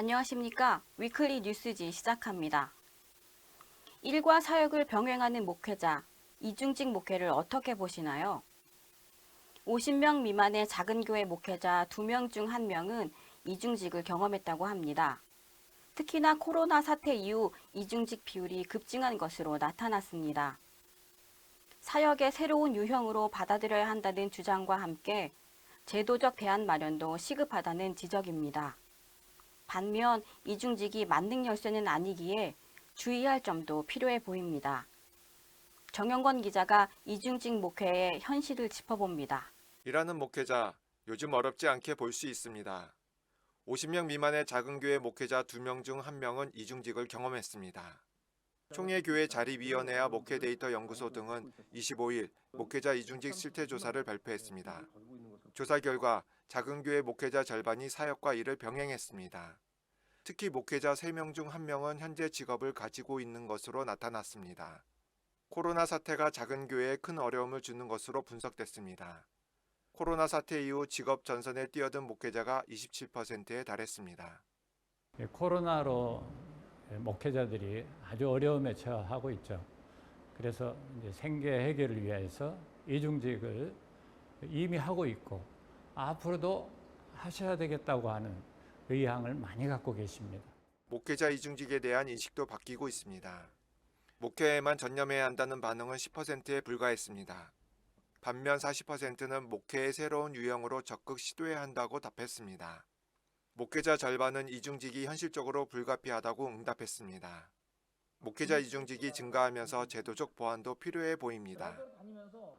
안녕하십니까. 위클리 뉴스지 시작합니다. 일과 사역을 병행하는 목회자, 이중직 목회를 어떻게 보시나요? 50명 미만의 작은 교회 목회자 2명 중 1명은 이중직을 경험했다고 합니다. 특히나 코로나 사태 이후 이중직 비율이 급증한 것으로 나타났습니다. 사역의 새로운 유형으로 받아들여야 한다는 주장과 함께 제도적 대안 마련도 시급하다는 지적입니다. 반면 이중직이 만능 열쇠는 아니기에 주의할 점도 필요해 보입니다. 정영권 기자가 이중직 목회의 현실을 짚어봅니다. 일하는 목회자, 요즘 어렵지 않게 볼 수 있습니다. 50명 미만의 작은 교회 목회자 2명 중 1명은 이중직을 경험했습니다. 총회교회 자립위원회와 목회데이터 연구소 등은 25일 목회자 이중직 실태조사를 발표했습니다. 조사 결과 작은 교회 목회자 절반이 사역과 일을 병행했습니다. 특히 목회자 3명 중 1명은 현재 직업을 가지고 있는 것으로 나타났습니다. 코로나 사태가 작은 교회에 큰 어려움을 주는 것으로 분석됐습니다. 코로나 사태 이후 직업 전선에 뛰어든 목회자가 27%에 달했습니다. 코로나로 목회자들이 아주 어려움에 처하고 있죠. 그래서 이제 생계 해결을 위해서 이중직을 이미 하고 있고 앞으로도 하셔야 되겠다고 하는 의향을 많이 갖고 계십니다. 목회자 이중직에 대한 인식도 바뀌고 있습니다. 목회에만 전념해야 한다는 반응은 10%에 불과했습니다. 반면 40%는 목회의 새로운 유형으로 적극 시도해야 한다고 답했습니다. 목회자 절반은 이중직이 현실적으로 불가피하다고 응답했습니다. 목회자 이중직이 증가하면서 제도적 보완도 필요해 보입니다.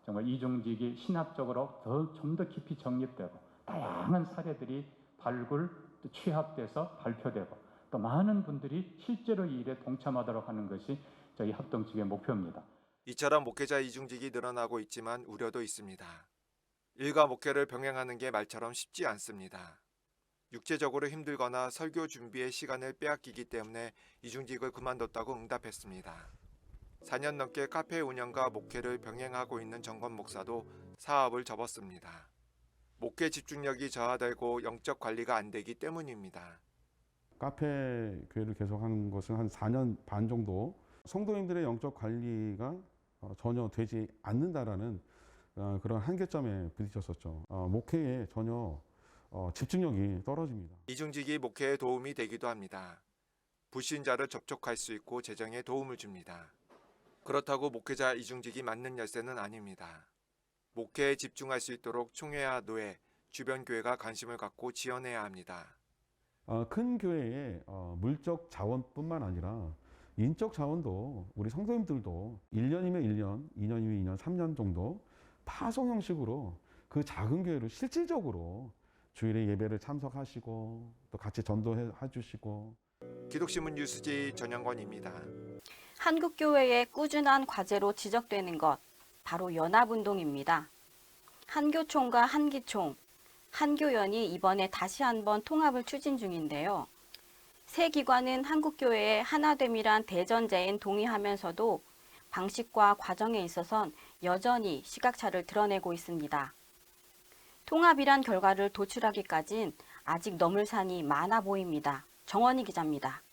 정말 이중직이 신학적으로 좀 더 깊이 정립되고 다양한 사례들이 발굴, 또 취합돼서 발표되고 또 많은 분들이 실제로 이 일에 동참하도록 하는 것이 저희 합동직의 목표입니다. 이처럼 목회자 이중직이 늘어나고 있지만 우려도 있습니다. 일과 목회를 병행하는 게 말처럼 쉽지 않습니다. 육체적으로 힘들거나 설교 준비에 시간을 빼앗기기 때문에 이중직을 그만뒀다고 응답했습니다. 4년 넘게 카페 운영과 목회를 병행하고 있는 정권 목사도 사업을 접었습니다. 목회 집중력이 저하되고 영적 관리가 안 되기 때문입니다. 카페 교회를 계속하는 것은 한 4년 반 정도 성도님들의 영적 관리가 전혀 되지 않는다라는 그런 한계점에 부딪혔었죠. 목회에 전혀 집중력이 떨어집니다. 이중직이 목회에 도움이 되기도 합니다. 불신자를 접촉할 수 있고 재정에 도움을 줍니다. 그렇다고 목회자 이중직이 맞는 열쇠는 아닙니다. 목회에 집중할 수 있도록 총회와 노회, 주변 교회가 관심을 갖고 지원해야 합니다. 큰 교회의 물적 자원뿐만 아니라 인적 자원도 우리 성도님들도 1년이면 1년, 2년이면 2년, 3년 정도 파송 형식으로 그 작은 교회를 실질적으로 주일에 예배를 참석하시고 또 같이 전도해 주시고. 기독신문 뉴스지 전영권입니다. 한국교회의 꾸준한 과제로 지적되는 것, 바로 연합운동입니다. 한교총과 한기총, 한교연이 이번에 다시 한번 통합을 추진 중인데요. 세 기관은 한국교회의 하나됨이란 대전제엔 동의하면서도 방식과 과정에 있어선 여전히 시각차를 드러내고 있습니다. 통합이란 결과를 도출하기까진 아직 넘을 산이 많아 보입니다. 정원희 기자입니다.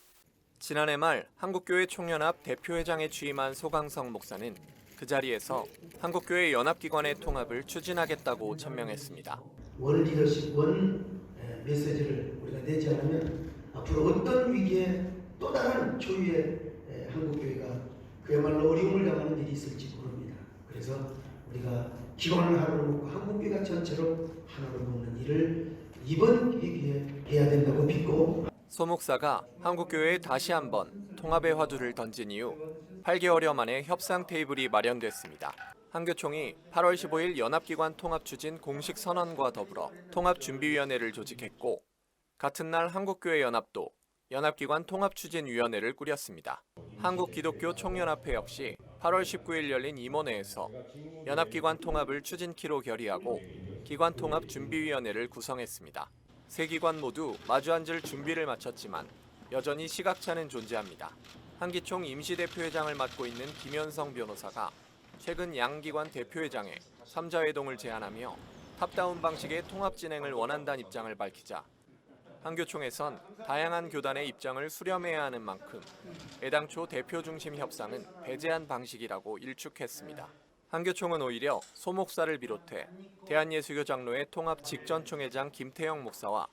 지난해 말 한국교회 총연합 대표회장에 취임한 소강성 목사는 그 자리에서 한국교회 연합기관의 통합을 추진하겠다고 천명했습니다. 원 리더십, 원 메시지를 우리가 내지 않으면 앞으로 어떤 위기에 또 다른 초유의 한국교회가 그야말로 어려움을 당하는 일이 있을지 모릅니다. 그래서 우리가 기관을 하나로 묶고 한국교회가 전체로 하나로 묶는 일을 이번 위기에 해야 된다고 믿고, 소 목사가 한국교회에 다시 한번 통합의 화두를 던진 이후 8개월여 만에 협상 테이블이 마련됐습니다. 한교총이 8월 15일 연합기관 통합 추진 공식 선언과 더불어 통합준비위원회를 조직했고, 같은 날 한국교회 연합도 연합기관 통합추진위원회를 꾸렸습니다. 한국기독교총연합회 역시 8월 19일 열린 임원회에서 연합기관 통합을 추진키로 결의하고 기관 통합 준비위원회를 구성했습니다. 세 기관 모두 마주 앉을 준비를 마쳤지만 여전히 시각차는 존재합니다. 한기총 임시대표회장을 맡고 있는 김현성 변호사가 최근 양 기관 대표회장에 3자 회동을 제안하며 탑다운 방식의 통합 진행을 원한다는 입장을 밝히자 한교총에선 다양한 교단의 입장을 수렴해야 하는 만큼 애당초 대표 중심 협상은 배제한 방식이라고 일축했습니다. 한교총은 오히려 소 목사를 비롯해 대한예수교 장로회 통합 직전 총회장 김태영 목사와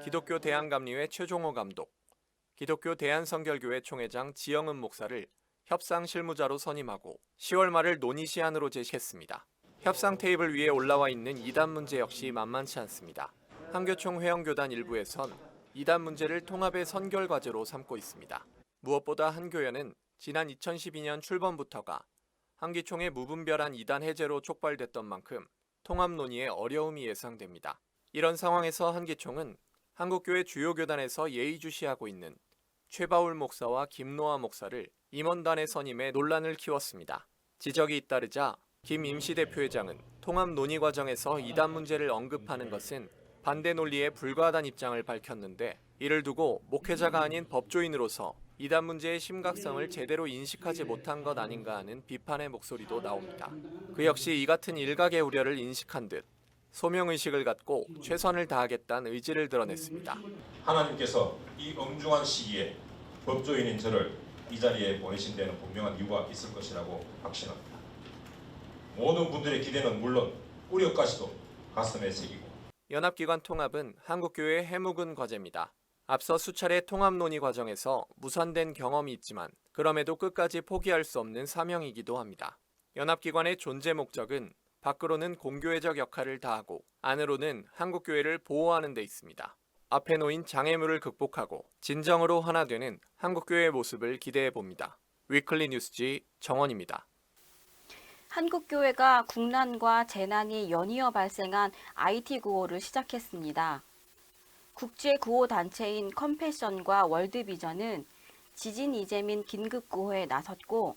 기독교 대한감리회 최종호 감독, 기독교 대한성결교회 총회장 지영은 목사를 협상 실무자로 선임하고 10월 말을 논의 시한으로 제시했습니다. 협상 테이블 위에 올라와 있는 이단 문제 역시 만만치 않습니다. 한교총 회원교단 일부에선 이단 문제를 통합의 선결 과제로 삼고 있습니다. 무엇보다 한교연은 지난 2012년 출범부터가 한기총의 무분별한 이단 해제로 촉발됐던 만큼 통합 논의에 어려움이 예상됩니다. 이런 상황에서 한기총은 한국교회 주요 교단에서 예의주시하고 있는 최바울 목사와 김노아 목사를 임원단에 선임해 논란을 키웠습니다. 지적이 잇따르자 김 임시대표회장은 통합 논의 과정에서 이단 문제를 언급하는 것은 반대 논리에 불과하다는 입장을 밝혔는데, 이를 두고 목회자가 아닌 법조인으로서 이단 문제의 심각성을 제대로 인식하지 못한 것 아닌가 하는 비판의 목소리도 나옵니다. 그 역시 이 같은 일각의 우려를 인식한 듯 소명의식을 갖고 최선을 다하겠다는 의지를 드러냈습니다. 하나님께서 이 엄중한 시기에 법조인인 저를 이 자리에 보내신 데는 분명한 이유가 있을 것이라고 확신합니다. 모든 분들의 기대는 물론 우려까지도 가슴에 새기고. 연합기관 통합은 한국교회의 해묵은 과제입니다. 앞서 수차례 통합 논의 과정에서 무산된 경험이 있지만 그럼에도 끝까지 포기할 수 없는 사명이기도 합니다. 연합기관의 존재 목적은 밖으로는 공교회적 역할을 다하고 안으로는 한국교회를 보호하는 데 있습니다. 앞에 놓인 장애물을 극복하고 진정으로 하나 되는 한국교회의 모습을 기대해 봅니다. 위클리 뉴스지 정원입니다. 한국교회가 국난과 재난이 연이어 발생한 IT 구호를 시작했습니다. 국제 구호 단체인 컴패션과 월드비전은 지진 이재민 긴급 구호에 나섰고,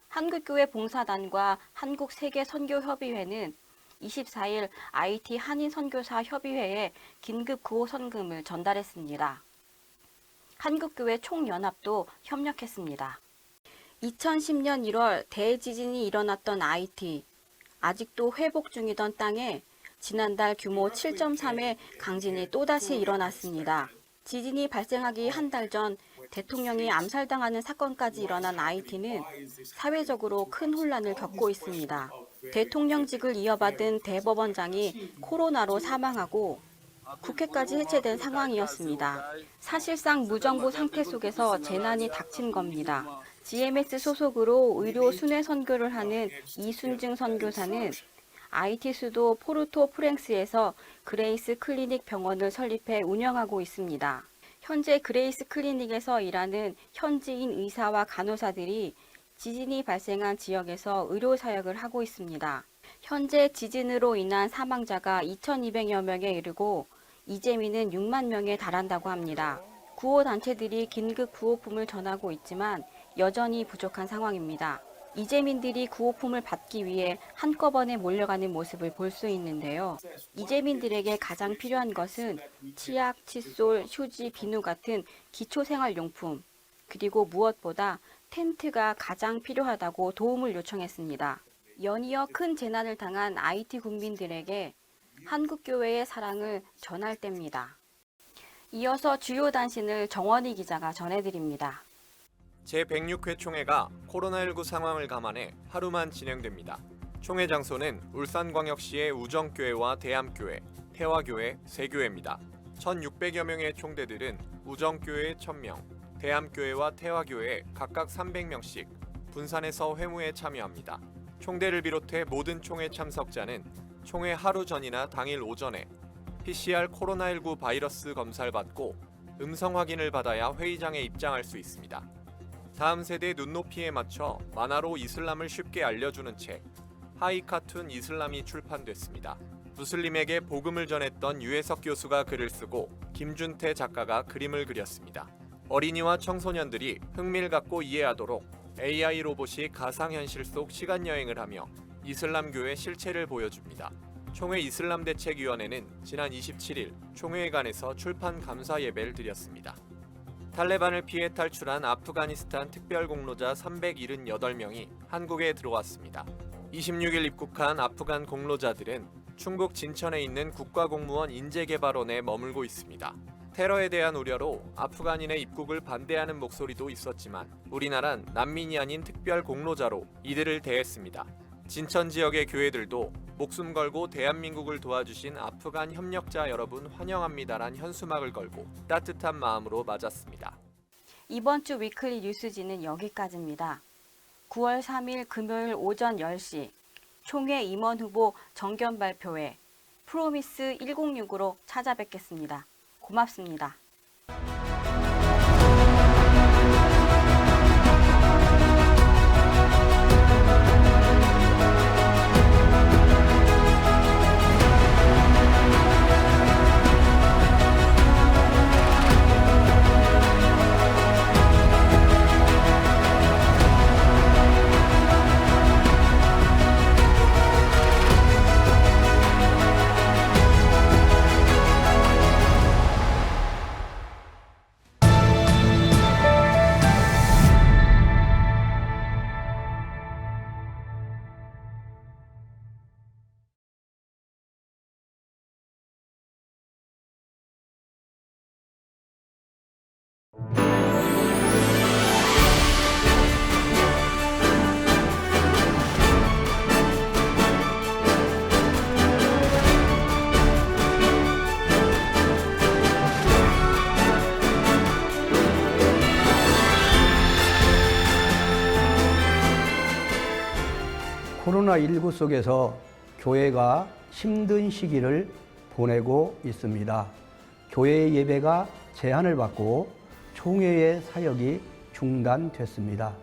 한국교회 봉사단과 한국세계선교협의회는 24일 IT 한인선교사 협의회에 긴급 구호 선금을 전달했습니다. 한국교회 총연합도 협력했습니다. 2010년 1월 대지진이 일어났던 IT, 아직도 회복 중이던 땅에 지난달 규모 7.3의 강진이 또다시 일어났습니다. 지진이 발생하기 한 달 전 대통령이 암살당하는 사건까지 일어난 IT는 사회적으로 큰 혼란을 겪고 있습니다. 대통령직을 이어받은 대법원장이 코로나로 사망하고 국회까지 해체된 상황이었습니다. 사실상 무정부 상태 속에서 재난이 닥친 겁니다. GMS 소속으로 의료 순회 선교를 하는 이순증 선교사는 IT 수도 포르토프랭스에서 그레이스 클리닉 병원을 설립해 운영하고 있습니다. 현재 그레이스 클리닉에서 일하는 현지인 의사와 간호사들이 지진이 발생한 지역에서 의료 사역을 하고 있습니다. 현재 지진으로 인한 사망자가 2,200여 명에 이르고 이재민은 6만 명에 달한다고 합니다. 구호 단체들이 긴급 구호품을 전하고 있지만 여전히 부족한 상황입니다. 이재민들이 구호품을 받기 위해 한꺼번에 몰려가는 모습을 볼 수 있는데요. 이재민들에게 가장 필요한 것은 치약, 칫솔, 휴지, 비누 같은 기초생활용품, 그리고 무엇보다 텐트가 가장 필요하다고 도움을 요청했습니다. 연이어 큰 재난을 당한 IT 국민들에게 한국교회의 사랑을 전할 때입니다. 이어서 주요 단신을 정원희 기자가 전해드립니다. 제106회 총회가 코로나19 상황을 감안해 하루만 진행됩니다. 총회 장소는 울산광역시의 우정교회와 대암교회, 태화교회, 세교회입니다. 1,600여 명의 총대들은 우정교회 1,000명, 대암교회와 태화교회 각각 300명씩 분산해서 회무에 참여합니다. 총대를 비롯해 모든 총회 참석자는 총회 하루 전이나 당일 오전에 PCR 코로나19 바이러스 검사를 받고 음성 확인을 받아야 회의장에 입장할 수 있습니다. 다음 세대 눈높이에 맞춰 만화로 이슬람을 쉽게 알려주는 책 하이 카툰 이슬람이 출판됐습니다. 무슬림에게 복음을 전했던 유해석 교수가 글을 쓰고 김준태 작가가 그림을 그렸습니다. 어린이와 청소년들이 흥미를 갖고 이해하도록 AI 로봇이 가상현실 속 시간여행을 하며 이슬람교의 실체를 보여줍니다. 총회 이슬람대책위원회는 지난 27일 총회관에서 출판 감사 예배를 드렸습니다. 탈레반을 피해 탈출한 아프가니스탄 특별공로자 378명이 한국에 들어왔습니다. 26일 입국한 아프간 공로자들은 충북 진천에 있는 국가공무원 인재개발원에 머물고 있습니다. 테러에 대한 우려로 아프간인의 입국을 반대하는 목소리도 있었지만 우리나라는 난민이 아닌 특별 공로자로 이들을 대했습니다. 진천 지역의 교회들도 목숨 걸고 대한민국을 도와주신 아프간 협력자 여러분 환영합니다란 현수막을 걸고 따뜻한 마음으로 맞았습니다. 이번 주 위클리 뉴스지는 여기까지입니다. 9월 3일 금요일 오전 10시 총회 임원 후보 정견 발표회 프로미스 106으로 찾아뵙겠습니다. 고맙습니다. 코로나19 속에서 교회가 힘든 시기를 보내고 있습니다. 교회의 예배가 제한을 받고 총회의 사역이 중단됐습니다.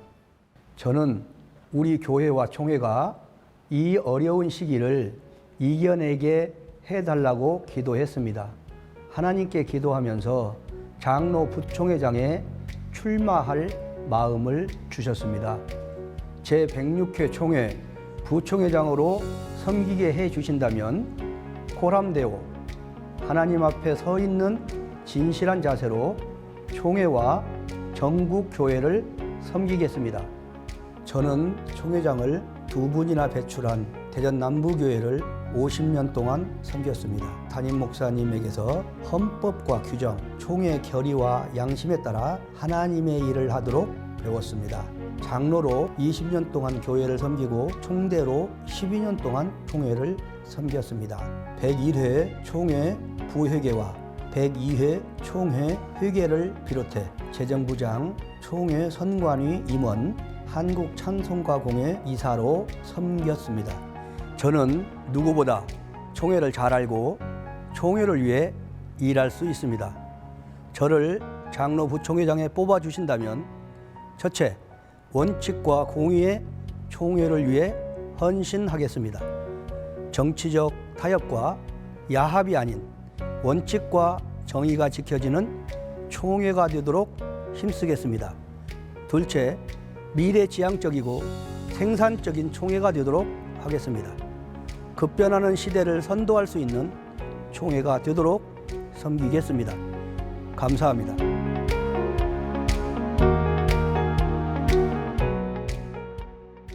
저는 우리 교회와 총회가 이 어려운 시기를 이겨내게 해달라고 기도했습니다. 하나님께 기도하면서 장로 부총회장에 출마할 마음을 주셨습니다. 제106회 총회 부총회장으로 섬기게 해주신다면 코람데오 하나님 앞에 서 있는 진실한 자세로 총회와 전국 교회를 섬기겠습니다. 저는 총회장을 2분이나 배출한 대전 남부교회를 50년 동안 섬겼습니다. 담임 목사님에게서 헌법과 규정, 총회 결의와 양심에 따라 하나님의 일을 하도록 배웠습니다. 장로로 20년 동안 교회를 섬기고 총대로 12년 동안 총회를 섬겼습니다. 101회 총회 부회계와 102회 총회 회계를 비롯해 재정부장, 총회 선관위 임원, 한국찬송가공회 이사로 섬겼습니다. 저는 누구보다 총회를 잘 알고 총회를 위해 일할 수 있습니다. 저를 장로 부총회장에 뽑아주신다면 첫째, 원칙과 공의의 총회를 위해 헌신하겠습니다. 정치적 타협과 야합이 아닌 원칙과 정의가 지켜지는 총회가 되도록 힘쓰겠습니다. 둘째, 미래지향적이고 생산적인 총회가 되도록 하겠습니다. 급변하는 시대를 선도할 수 있는 총회가 되도록 섬기겠습니다. 감사합니다.